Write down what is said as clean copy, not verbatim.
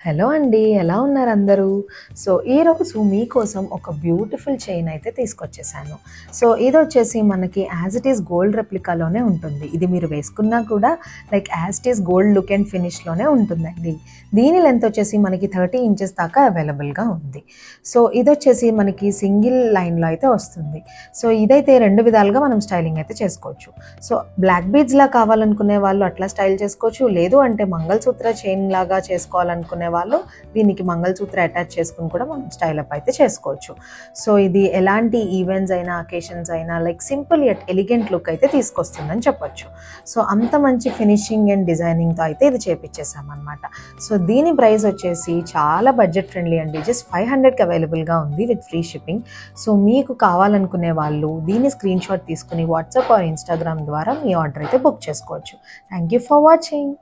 Hello అండి. ఎలా ఉన్నారు అందరూ? సో, ఈరోజు మీకోసం ఒక బ్యూటిఫుల్ చైన్ అయితే తీసుకొచ్చేసాను. సో, ఇదొచ్చేసి మనకి యాజ్ ఇట్ ఈజ్ గోల్డ్ రెప్లికాలోనే ఉంటుంది. ఇది మీరు వేసుకున్నా కూడా like as it is gold look and ఫినిష్‌లోనే ఉంటుందండి. దీని లెంత్ వచ్చేసి మనకి 30 ఇంచెస్ దాకా అవైలబుల్‌గా ఉంది. సో, ఇదొచ్చేసి మనకి సింగిల్ లైన్‌లో అయితే వస్తుంది. సో, ఇదైతే 2 విధాలుగా మనం స్టైలింగ్ అయితే చేసుకోవచ్చు. సో, బ్లాక్ బీడ్స్‌లా కావాలనుకునే వాళ్ళు అట్లా స్టైల్ చేసుకోవచ్చు. లేదు అంటే మంగళసూత్ర చైన్ లాగా చేసుకోవాలనుకునే వాళ్ళు దీనికి మంగళసూత్ర అటాచ్ చేసుకుని కూడా మనం స్టైల్ అప్ అయితే చేసుకోవచ్చు. సో, ఇది ఎలాంటి ఈవెంట్స్ అయినా, అకేషన్స్ అయినా like simple yet elegant look అయితే తీసుకొస్తుందని చెప్పొచ్చు. సో, అంత మంచి ఫినిషింగ్ అండ్ డిజైనింగ్‌తో అయితే ఇది చేపిచ్చేసామన్నమాట. సో, దీని ప్రైస్ వచ్చేసి చాలా బడ్జెట్ ఫ్రెండ్లీ అండి. జస్ట్ 500కి అవైలబుల్‌గా ఉంది విత్ ఫ్రీ షిప్పింగ్. సో, మీకు కావాలనుకునే వాళ్ళు దీని స్క్రీన్‌షాట్ తీసుకుని వాట్సాప్ ఆర్ ఇన్‌స్టాగ్రామ్ ద్వారా మీ ఆర్డర్ అయితే బుక్ చేసుకోవచ్చు. Thank you for watching.